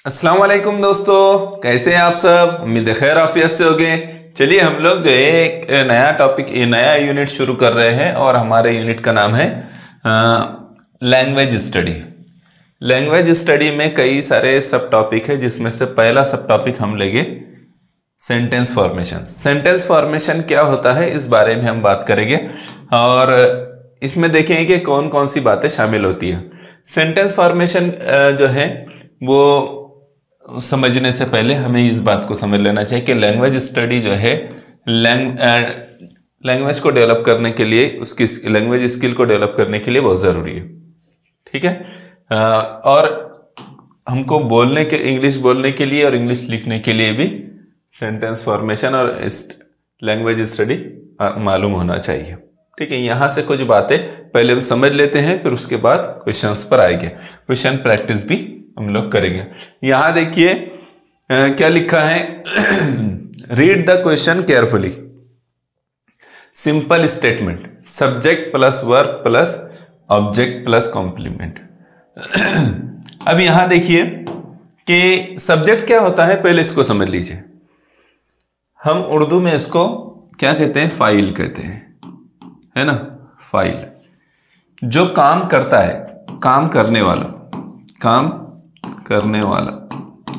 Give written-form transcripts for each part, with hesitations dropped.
अस्सलाम वालेकुम दोस्तों, कैसे हैं आप सब। उम्मीद है खैर आफियत से होंगे। चलिए हम लोग जो है एक नया टॉपिक, नया यूनिट शुरू कर रहे हैं और हमारे यूनिट का नाम है लैंग्वेज स्टडी। लैंग्वेज स्टडी में कई सारे सब टॉपिक है, जिसमें से पहला सब टॉपिक हम लेंगे सेंटेंस फॉर्मेशन। सेंटेंस फॉर्मेशन क्या होता है इस बारे में हम बात करेंगे और इसमें देखेंगे कि कौन कौन सी बातें शामिल होती है। सेंटेंस फॉर्मेशन जो है वो समझने से पहले हमें इस बात को समझ लेना चाहिए कि लैंग्वेज स्टडी जो है लैंग्वेज को डेवलप करने के लिए, उसकी लैंग्वेज स्किल को डेवलप करने के लिए बहुत ज़रूरी है। ठीक है। और हमको बोलने के, इंग्लिश बोलने के लिए और इंग्लिश लिखने के लिए भी सेंटेंस फॉर्मेशन और लैंग्वेज स्टडी मालूम होना चाहिए। ठीक है। यहाँ से कुछ बातें पहले हम समझ लेते हैं, फिर उसके बाद क्वेश्चंस पर आएंगे। क्वेश्चन प्रैक्टिस भी हम लोग करेंगे। यहाँ देखिए क्या लिखा है। Read the question carefully. Simple statement, subject plus verb plus object plus complement. अब यहाँ देखिए कि सब्जेक्ट क्या होता है, पहले इसको समझ लीजिए। हम उर्दू में इसको क्या कहते हैं, फाइल कहते हैं, है ना। फाइल जो काम करता है, काम करने वाला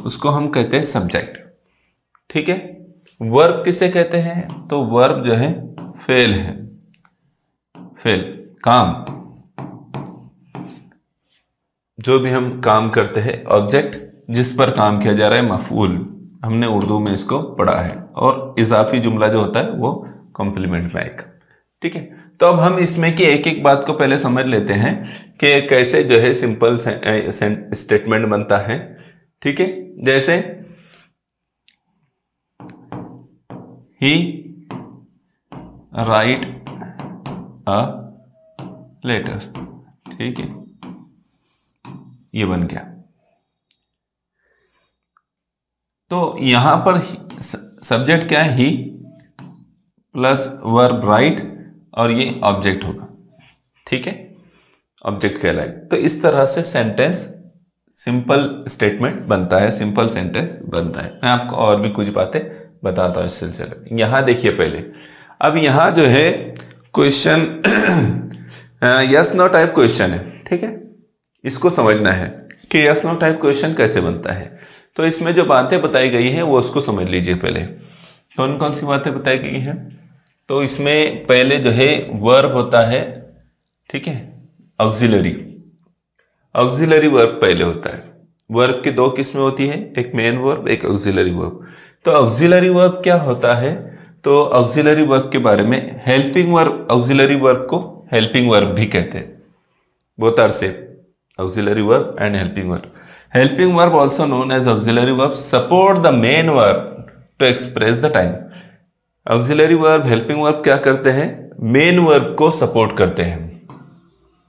उसको हम कहते हैं सब्जेक्ट। ठीक है। वर्ब किसे कहते हैं, तो वर्ब जो है फेल है, फेल काम, जो भी हम काम करते हैं। ऑब्जेक्ट जिस पर काम किया जा रहा है, मफूल, हमने उर्दू में इसको पढ़ा है। और इजाफी जुमला जो होता है वो कॉम्प्लीमेंट में आएगा। ठीक है। तो अब हम इसमें की एक एक बात को पहले समझ लेते हैं कि कैसे जो है सिंपल स्टेटमेंट बनता है। ठीक है। जैसे ही राइट अ लेटर। ठीक है, ये बन गया। तो यहां पर सब्जेक्ट क्या है, ही प्लस वर्ब राइट, और ये ऑब्जेक्ट होगा। ठीक है, ऑब्जेक्ट कहलाएगा। तो इस तरह से सेंटेंस, सिंपल स्टेटमेंट बनता है, सिंपल सेंटेंस बनता है। मैं आपको और भी कुछ बातें बताता हूँ इस सिलसिले में। यहाँ देखिए पहले, अब यहाँ जो है question yes no type question है। ठीक है, इसको समझना है कि यस नो टाइप क्वेश्चन कैसे बनता है। तो इसमें जो बातें बताई गई हैं वो उसको समझ लीजिए पहले। कौन कौन सी बातें बताई गई हैं, तो इसमें पहले जो है वर्ब होता है। ठीक है, ऑक्सिलरी, ऑक्सिलरी वर्ब पहले होता है। वर्ब की दो किस्में होती है, एक मेन वर्ब, एक ऑक्सिलरी वर्ब। तो ऑक्सिलरी वर्ब क्या होता है, तो ऑक्सिलरी वर्ब के बारे में, हेल्पिंग वर्ब, ऑक्सिलरी वर्ब को हेल्पिंग वर्ब भी कहते हैं। Both are same, auxiliary verb and helping verb. Helping verb also known as auxiliary verb support the main verb to express the time. Auxiliary verb, helping verb क्या करते हैं, main verb को support करते हैं,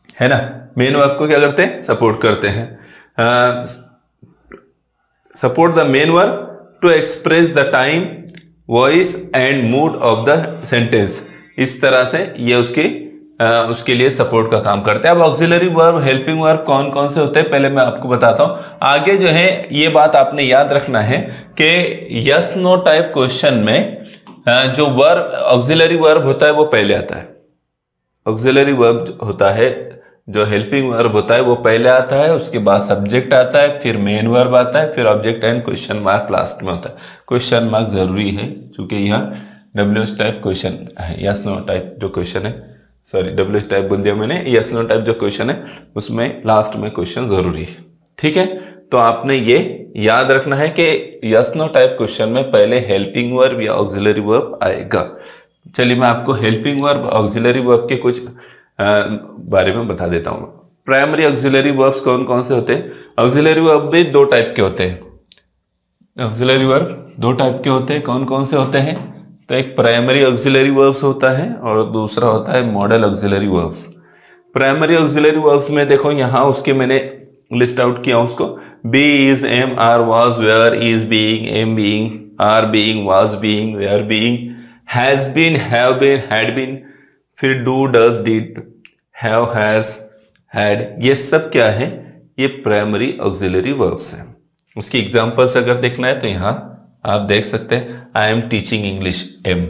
है ना। मेन वर्ब को क्या करते हैं, सपोर्ट करते हैं। Support the main verb to express the time, voice and mood of the sentence. इस तरह से ये उसके लिए सपोर्ट का काम करते हैं। अब ऑक्सिलरी वर्ब, हेल्पिंग वर्ब कौन कौन से होते हैं पहले मैं आपको बताता हूं। आगे जो है ये बात आपने याद रखना है कि यस नो टाइप क्वेश्चन में जो वर्ब, ऑक्सिलरी वर्ब होता है वो पहले आता है। ऑक्सिलरी वर्ब होता है, जो हेल्पिंग वर्ब होता है वो पहले आता है, उसके बाद सब्जेक्ट आता है, फिर मेन वर्ब आता है, फिर object and question mark last में होता है। क्वेश्चन मार्क जरूरी है क्योंकि यहाँ डब्ल्यूएच टाइप क्वेश्चन है, यस नो टाइप जो क्वेश्चन है, सॉरी डब्ल्यूएच टाइप बोल दिया मैंने, यस नो टाइप जो क्वेश्चन है उसमें लास्ट में क्वेश्चन जरूरी है। ठीक है, तो आपने ये याद रखना है कि यस नो टाइप क्वेश्चन में पहले हेल्पिंग वर्ब या ऑक्सिलरी वर्ब आएगा। चलिए मैं आपको हेल्पिंग वर्ब, ऑक्सिलरी वर्ब के कुछ बारे में बता देता हूँ। प्राइमरी ऑक्सिलरी वर्ब्स कौन कौन से होते हैं। ऑक्सिलरी वर्ब भी दो टाइप के होते हैं। ऑक्सिलरी वर्ब दो टाइप के होते हैं, कौन कौन से होते हैं, तो एक प्राइमरी ऑक्सिलरी वर्ब्स होता है और दूसरा होता है modal auxiliary verbs. Primary auxiliary verbs में देखो यहाँ उसके मैंने लिस्ट आउट किया उसको, be, is, am, are, was, were, is being, am being, are being, was being, were being, has been, have been, had been, फिर do, does, did, have, has, had, ये सब क्या है, ये प्राइमरी ऑक्सिलरी वर्ब्स हैं। उसकी examples अगर देखना है तो यहाँ आप देख सकते हैं, I am teaching English um,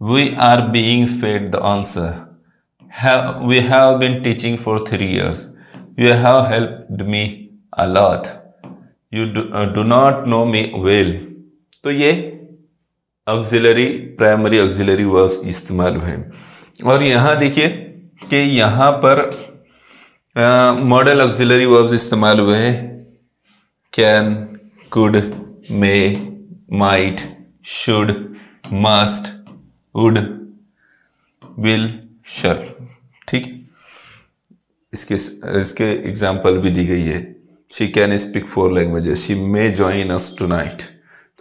we are being fed the answer, we have been teaching for 3 years, you have helped me a lot, you do not know me well. तो ये ऑक्सिलरी, प्राइमरी ऑक्सिलरी वर्ब्स इस्तेमाल हुए। और यहाँ देखिए कि यहाँ पर मॉडल ऑक्सिलरी वर्ब्स इस्तेमाल हुए हैं, can, could, may, might, should, must, would, will, shall. ठीक है, इसके एग्जाम्पल भी दी गई है। She can speak 4 languages, she may join us tonight.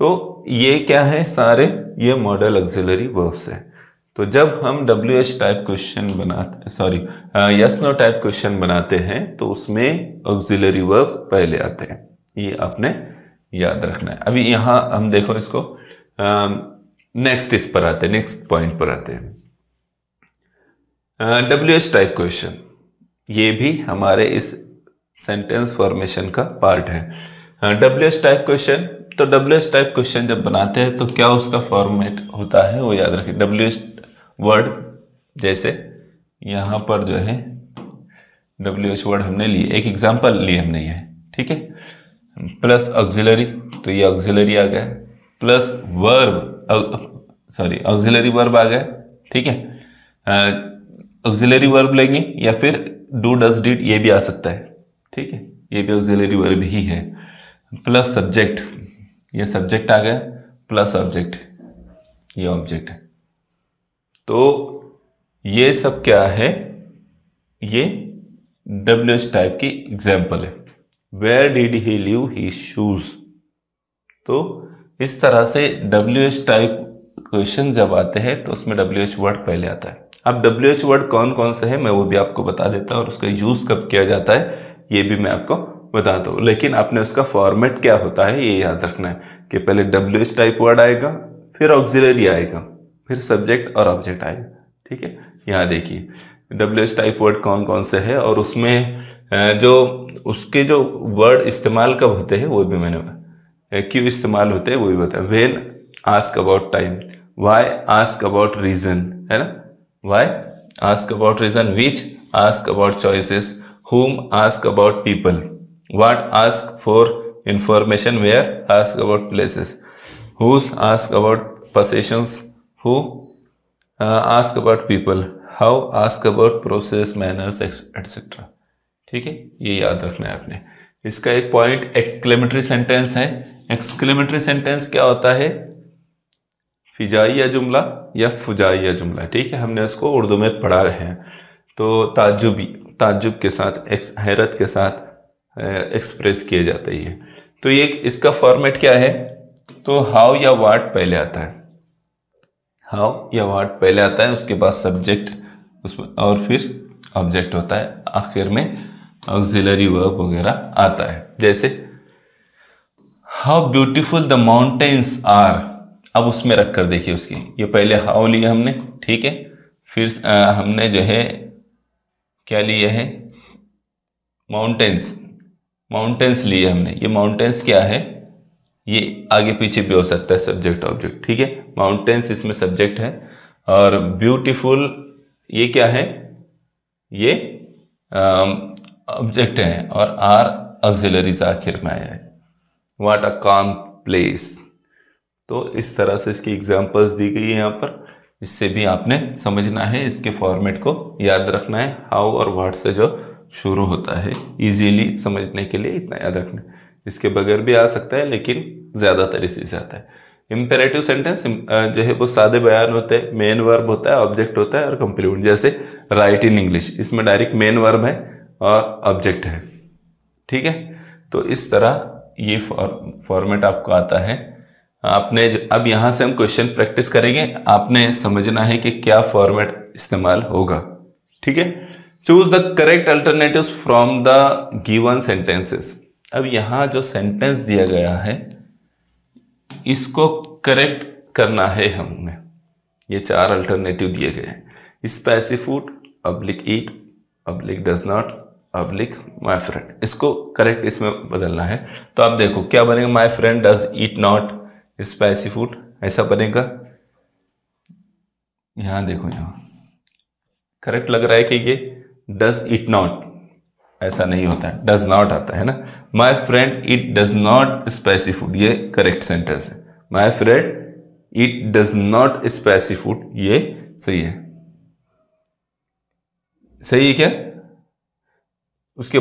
तो ये क्या है, सारे ये मॉडल ऑक्सिलरी वर्ब्स है। तो जब हम WH टाइप क्वेश्चन बनाते, sorry yes no type question बनाते हैं तो उसमें ऑक्सिलरी वर्ब्स पहले आते हैं, ये आपने याद रखना है। अभी यहाँ हम देखो इसको, नेक्स्ट इस पर आते हैं, नेक्स्ट पॉइंट पर आते हैं। WH टाइप क्वेश्चन ये भी हमारे इस सेंटेंस फॉर्मेशन का पार्ट है। WH टाइप क्वेश्चन, तो WH टाइप क्वेश्चन जब बनाते हैं तो क्या उसका फॉर्मेट होता है वो याद रखें। WH वर्ड, जैसे यहाँ पर जो है WH वर्ड हमने लिए, एक एग्जांपल लिए हमने ये, ठीक है, प्लस ऑक्सिलरी, तो ये ऑक्सिलरी आ गया, plus verb, sorry auxiliary verb आ गया, ठीक है। ऑक्सिलरी वर्ब लेंगे या फिर डू, डज, डिड, ये भी आ सकता है, ठीक है, ये भी ऑक्सिलरी वर्ब ही है, प्लस सब्जेक्ट, ये सब्जेक्ट आ गया, प्लस ऑब्जेक्ट, ये ऑब्जेक्ट है। तो ये सब क्या है, ये WH टाइप की एग्जाम्पल है। Where did he leave his shoes. तो इस तरह से WH टाइप क्वेश्चन जब आते हैं तो उसमें WH वर्ड पहले आता है। अब WH वर्ड कौन कौन से है मैं वो भी आपको बता देता हूँ, और उसका यूज कब किया जाता है ये भी मैं आपको बताता हूँ। लेकिन आपने उसका फॉर्मेट क्या होता है ये याद रखना है कि पहले WH टाइप वर्ड आएगा, फिर ऑक्सिलरी आएगा, फिर सब्जेक्ट और ऑब्जेक्ट आएगा, ठीक है। यहाँ देखिए WH टाइप वर्ड कौन कौन से है, और उसमें जो उसके जो वर्ड इस्तेमाल कब होते हैं वो भी मैंने, क्यों इस्तेमाल होते हैं वो भी बताया। When, ask about time, why, ask about reason, है ना, why, ask about reason, which, ask about choices, whom, ask about people, what, ask for information, where, ask about places, whose, ask about possessions, who, ask about people, how, ask about process, manners, etc. ठीक है, ये याद रखना है आपने। इसका एक point exclamatory sentence है। एक्सक्लेमेटरी सेंटेंस क्या होता है, फिजाइया जुमला या फुजाइया जुमला, ठीक है, हमने उसको उर्दू में पढ़ा है। तो ताज्जुब के साथ, हैरत के साथ एक्सप्रेस किया जाता है ये। तो ये इसका फॉर्मेट क्या है, तो हाउ या वाट पहले आता है, हाउ या वाट पहले आता है, उसके बाद सब्जेक्ट उसमें, और फिर ऑब्जेक्ट होता है, आखिर में ऑक्सिलरी वर्ब वगैरह आता है। जैसे how beautiful the mountains are, अब उसमें रखकर देखिए उसकी, ये पहले हाउ लिया हमने, ठीक है, फिर हमने जो है क्या लिए हैं, माउंटेन्स, माउंटेन्स लिए हमने। ये माउंटेन्स क्या है, ये आगे पीछे भी हो सकता है, सब्जेक्ट ऑब्जेक्ट, ठीक है। माउंटेन्स इसमें सब्जेक्ट है, और ब्यूटीफुल ये क्या है, ये ऑब्जेक्ट है, और आर ऑक्सिलरीज आखिर में आया है। व्हाट अ काम प्लेस। तो इस तरह से इसकी एग्जांपल्स दी गई है यहाँ पर, इससे भी आपने समझना है, इसके फॉर्मेट को याद रखना है। हाउ और व्हाट से जो शुरू होता है, इजीली समझने के लिए इतना याद रखना है। इसके बगैर भी आ सकता है लेकिन ज़्यादातर इसी से आता है। इम्पेरेटिव सेंटेंस जो है वो सादे बयान होते हैं, मेन वर्ब होता है, ऑब्जेक्ट होता है और कंप्लीमेंट। जैसे राइट इन इंग्लिश, इसमें डायरेक्ट मेन वर्ब है और ऑब्जेक्ट है, ठीक है। तो इस तरह ये फॉर्मेट आपको आता है। आपने अब यहाँ से हम क्वेश्चन प्रैक्टिस करेंगे, आपने समझना है कि क्या फॉर्मेट इस्तेमाल होगा, ठीक है। Choose the correct alternatives from the given sentences. अब यहाँ जो सेंटेंस दिया गया है इसको करेक्ट करना है हमने। ये 4 अल्टरनेटिव दिए गए हैं, spicy food, oblique eat, oblique does not, oblique my friend, इसको करेक्ट इसमें बदलना है। तो आप देखो क्या बनेगा, my friend does eat not spicy food, ऐसा बनेगा। यहां देखो, यहां करेक्ट लग रहा है कि ये डज इट नॉट, ऐसा नहीं होता है, डज नॉट आता है ना। My friend it does not spicy food, ये करेक्ट सेंटेंस है। My friend it does not spicy food, ये सही है। सही है क्या? उसके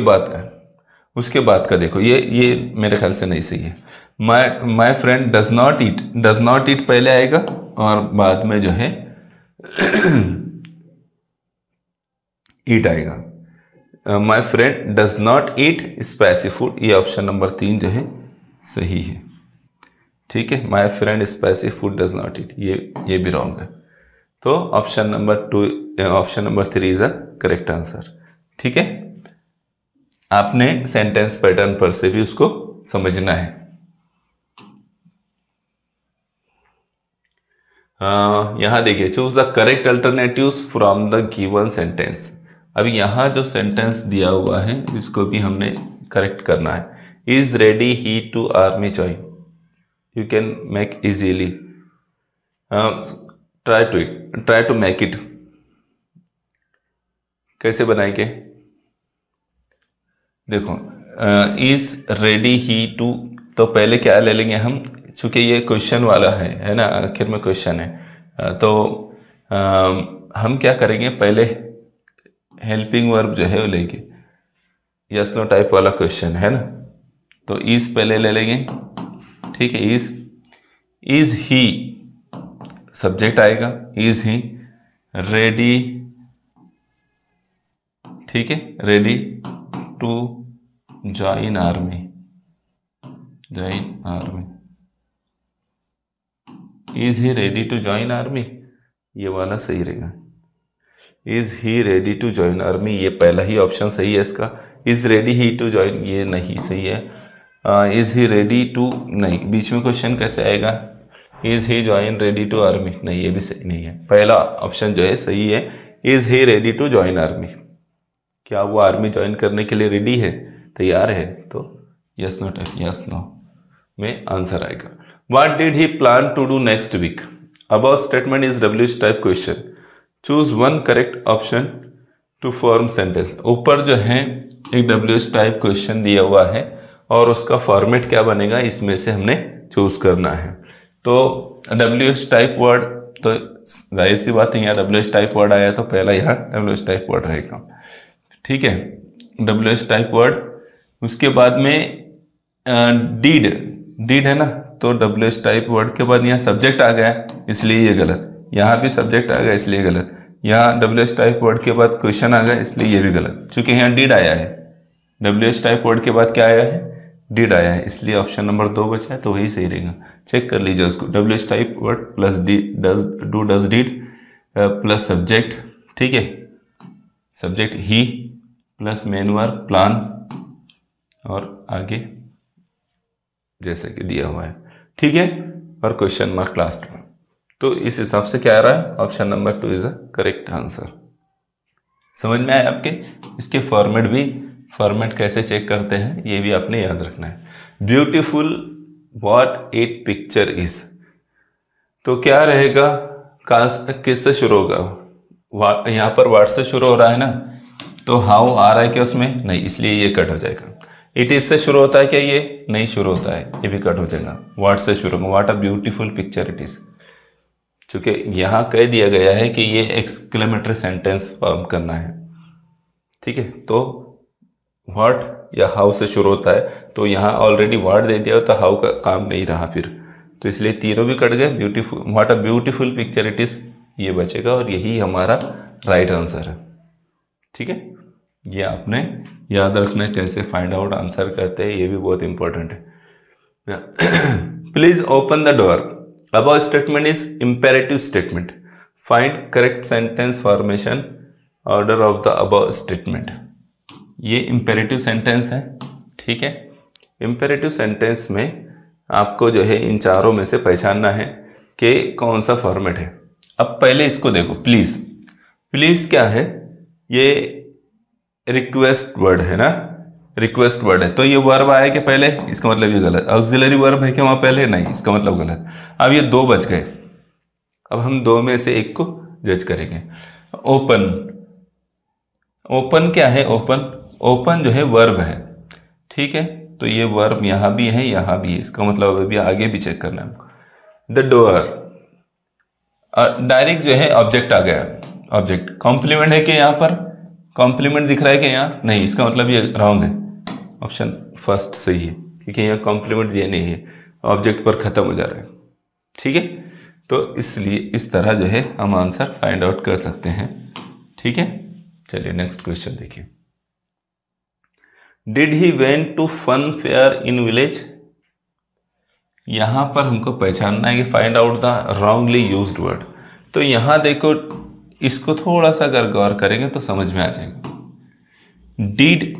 बाद का देखो, ये मेरे ख्याल से नहीं सही है। My friend does not eat पहले आएगा और बाद में जो है ईट आएगा। My friend does not eat spicy food, ये ऑप्शन नंबर 3 जो है सही है। ठीक है, my friend spicy food does not eat, ये भी रॉन्ग है। तो option number 3 is a correct answer. ठीक है, आपने सेंटेंस पैटर्न पर से भी उसको समझना है। यहां देखिए, choose the correct alternatives from the given sentence. अभी यहां जो सेंटेंस दिया हुआ है इसको भी हमने करेक्ट करना है। Is ready he to army join, you can make easily, try to make it, कैसे बनाएंगे? देखो, इज रेडी ही टू, तो पहले क्या ले लेंगे हम, चूंकि ये क्वेश्चन वाला है ना, आखिर में क्वेश्चन है, तो हम क्या करेंगे, पहले हेल्पिंग वर्ब जो है वो लेंगे। यस नो टाइप वाला क्वेश्चन है ना, तो इज पहले ले लेंगे। ठीक है, इज ही सब्जेक्ट आएगा, इज ही रेडी, ठीक है, ready to join army, is he ready to join army, ये वाला सही रहेगा। Is he ready to join army, ये पहला ही ऑप्शन सही है इसका। Is ready he to join, ये नहीं सही है। इज ही रेडी टू, नहीं, बीच में क्वेश्चन कैसे आएगा, is he join ready to army, नहीं, ये भी सही नहीं है। पहला ऑप्शन जो है सही है, is he ready to join army, क्या वो आर्मी ज्वाइन करने के लिए रेडी है, तैयार है? तो yes no type, yes no में आंसर आएगा। What did he plan to do next week, above statement is WH type question, choose one correct option to form sentence. ऊपर जो है एक डब्ल्यूएच टाइप क्वेश्चन दिया हुआ है और उसका फॉर्मेट क्या बनेगा, इसमें से हमने चूज करना है। तो डब्ल्यूएच टाइप वर्ड, तो जाहिर सी बात है यहाँ डब्ल्यूएच टाइप वर्ड आया तो पहला यहाँ डब्ल्यूएच टाइप वर्ड रहेगा। ठीक है, डब्ल्यूएच टाइप वर्ड, उसके बाद में डीड है ना, तो डब्ल्यूएच टाइप वर्ड के बाद यहाँ सब्जेक्ट आ गया इसलिए ये गलत, यहाँ भी सब्जेक्ट आ गया इसलिए गलत, यहाँ डब्ल्यूएच टाइप वर्ड के बाद क्वेश्चन आ गया इसलिए ये भी गलत, क्योंकि यहाँ डीड आया है। डब्ल्यूएच टाइप वर्ड के बाद क्या आया है, डीड आया है, इसलिए ऑप्शन नंबर 2 बचा है, तो वही सही रहेगा। चेक कर लीजिए उसको, WH type word plus does did plus subject, ठीक है, सब्जेक्ट ही प्लस मेन वर्ब प्लान और आगे जैसे कि दिया हुआ है। ठीक है, और क्वेश्चन मार्क लास्ट में। तो इस हिसाब से क्या आ रहा है, option number 2 is a correct answer. समझ में आया आपके? इसके फॉर्मेट कैसे चेक करते हैं ये भी आपने याद रखना है। Beautiful what it picture is, तो क्या रहेगा, किससे शुरू होगा, यहाँ पर व्हाट से शुरू हो रहा है ना, तो हाउ आ रहा है क्या उसमें, नहीं, इसलिए ये कट हो जाएगा। इट इज से शुरू होता है क्या, ये नहीं शुरू होता है, ये भी कट हो जाएगा। व्हाट से शुरू, what a beautiful picture it is, चूंकि यहाँ कह दिया गया है कि ये एक्सक्लेमेटरी सेंटेंस फॉर्म करना है। ठीक है, तो व्हाट या हाउ से शुरू होता है, तो यहाँ ऑलरेडी व्हाट दे दिया, तो हाउ का काम नहीं रहा फिर, तो इसलिए तीनों भी कट गए। Beautiful, what a beautiful picture it is, ये बचेगा और यही हमारा राइट आंसर है। ठीक है, ये आपने याद रखना है, कैसे फाइंड आउट आंसर करते हैं, ये भी बहुत इंपॉर्टेंट है। Please open the door, above statement is imperative statement, find correct sentence formation order of the above statement, ये imperative sentence है। ठीक है, imperative sentence में आपको जो है इन चारों में से पहचानना है कि कौन सा फॉर्मेट है। अब पहले इसको देखो, प्लीज क्या है, ये रिक्वेस्ट वर्ड है ना, रिक्वेस्ट वर्ड है, तो ये वर्ब आया कि पहले, इसका मतलब ये गलत। ऑक्सिलरी वर्ब है कि वहाँ पहले, नहीं, इसका मतलब गलत। अब ये दो बच गए, अब हम दो में से एक को जज करेंगे। ओपन, ओपन क्या है? ओपन, ओपन जो है वर्ब है, ठीक है, तो ये वर्ब यहाँ भी है यहाँ भी है, इसका मतलब अभी आगे भी चेक करना है हमको। द डोर, डायरेक्ट जो है ऑब्जेक्ट आ गया, ऑब्जेक्ट। कॉम्प्लीमेंट है कि यहाँ पर कॉम्प्लीमेंट दिख रहा है कि यहाँ नहीं, इसका मतलब ये रॉन्ग है, ऑप्शन फर्स्ट सही है, क्योंकि यहाँ कॉम्प्लीमेंट ये नहीं है, ऑब्जेक्ट पर खत्म हो जा रहा है, ठीक है। तो इसलिए इस तरह जो है हम आंसर फाइंड आउट कर सकते हैं, ठीक है। चलिए नेक्स्ट क्वेश्चन देखिए। Did he went to fun fair in village. यहां पर हमको पहचानना है कि find out the wrongly used word. तो यहां देखो, इसको थोड़ा सा अगर गौर करेंगे तो समझ में आ जाएगा। डिड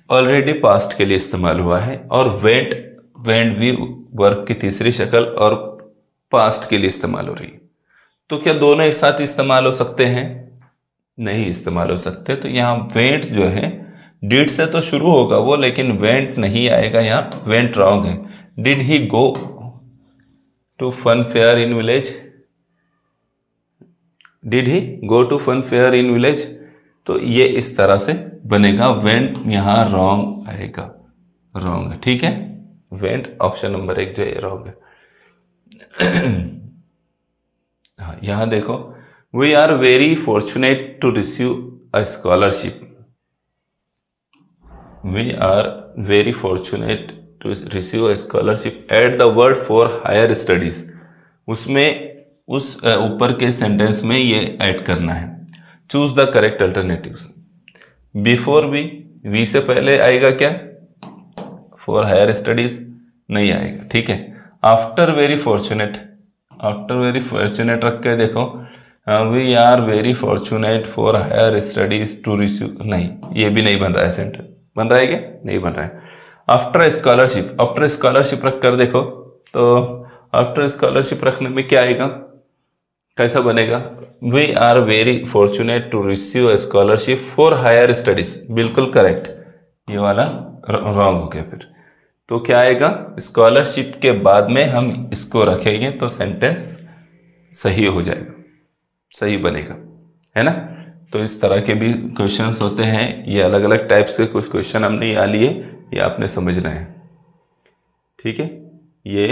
ऑलरेडी पास्ट के लिए इस्तेमाल हुआ है, और वेंट, वेंट भी वर्ब की तीसरी शक्ल और पास्ट के लिए इस्तेमाल हो रही है। तो क्या दोनों एक साथ इस्तेमाल हो सकते हैं? नहीं इस्तेमाल हो सकते। तो यहाँ वेंट जो है डिड से तो शुरू होगा वो, लेकिन वेंट नहीं आएगा, यहाँ वेंट रॉन्ग है। Did he go to fun fair in village, did he go to fun fair in village, तो ये इस तरह से बनेगा, वेंट यहाँ रॉन्ग आएगा, रॉन्ग है, ठीक है। वेंट ऑप्शन नंबर 1 जो है रॉन्ग है। हाँ, यहां देखो, we are very fortunate to receive a scholarship, we are very fortunate to receive a scholarship at the word for higher studies, उसमें उस ऊपर के सेंटेंस में ये ऐड करना है। Choose the correct alternatives. Before we, we से पहले आएगा क्या? फॉर हायर स्टडीज नहीं आएगा, ठीक है। After very fortunate, after very fortunate रख के देखो, we are very fortunate for higher studies to receive, नहीं, ये भी नहीं बन रहा है सेंटेंस। बन रहा है क्या? नहीं बन रहा है। आफ्टर स्कॉलरशिप, आफ्टर स्कॉलरशिप रख कर देखो, तो आफ्टर स्कॉलरशिप रखने में क्या आएगा, कैसा बनेगा? We are very fortunate to receive a scholarship for higher studies, बिल्कुल करेक्ट, ये वाला रॉन्ग हो गया। फिर तो क्या आएगा? स्कॉलरशिप के बाद में हम इसको रखेंगे तो सेंटेंस सही हो जाएगा, सही बनेगा, है ना। तो इस तरह के भी क्वेश्चंस होते हैं, ये अलग अलग टाइप्स के कुछ क्वेश्चन हमने यहाँ लिए, ये आपने समझना है, ठीक है। ये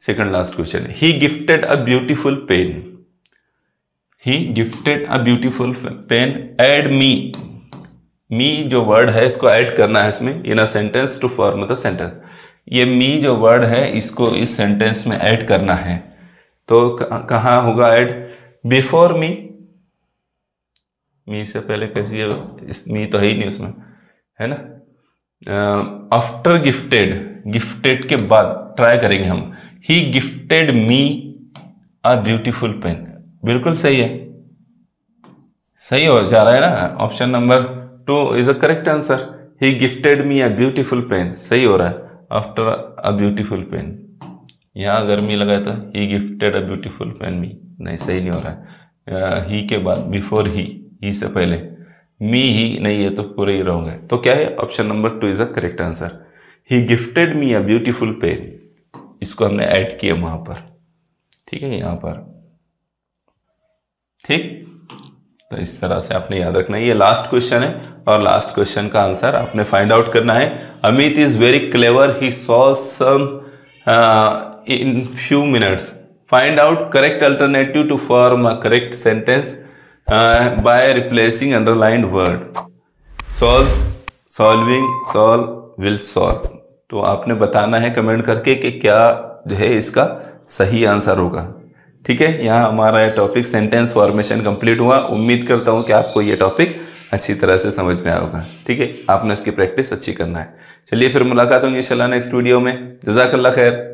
सेकंड लास्ट क्वेश्चन है। He gifted a beautiful pen, he gifted a beautiful pen, add me, me जो वर्ड है इसको ऐड करना है इसमें, in a sentence to form the sentence. ये मी जो वर्ड है इसको इस सेंटेंस में ऐड करना है, तो कहाँ होगा ऐड? बिफोर मी, मी से पहले कैसी है? मी तो है ही नहीं उसमें, है ना। आफ्टर गिफ्टेड, गिफ्टेड के बाद ट्राई करेंगे हम, he gifted me a beautiful pen, बिल्कुल सही है, सही हो जा रहा है ना। Option number 2 is a correct answer. He gifted me a beautiful pen, सही हो रहा है। आफ्टर अ ब्यूटीफुल पेन, यहाँ अगर मी लगाए तो ही गिफ्टेड अ ब्यूटीफुल पेन मी, नहीं, सही नहीं हो रहा है। ही के बाद बिफोर ही से पहले मी, ही नहीं है तो पूरे ही रॉन्ग है। तो क्या है? Option number 2 is a correct answer. He gifted me a beautiful pen, इसको हमने ऐड किया वहां पर, ठीक है, यहाँ पर, ठीक। तो इस तरह से आपने याद रखना है। ये लास्ट क्वेश्चन है, और लास्ट क्वेश्चन का आंसर आपने फाइंड आउट करना है। Amit is very clever, he solve some in few minutes, find out correct alternative to form a correct sentence by replacing underlined word. Solve, solving, solve, will solve. तो आपने बताना है comment करके कि क्या जो है इसका सही आंसर होगा, ठीक है। यहाँ हमारा ये टॉपिक सेंटेंस फॉर्मेशन कंप्लीट हुआ। उम्मीद करता हूँ कि आपको ये टॉपिक अच्छी तरह से समझ में आया होगा, ठीक है। आपने इसकी प्रैक्टिस अच्छी करना है। चलिए फिर मुलाकात होगी इंशाल्लाह नेक्स्ट वीडियो में। जज़ाकल्लाह खैर।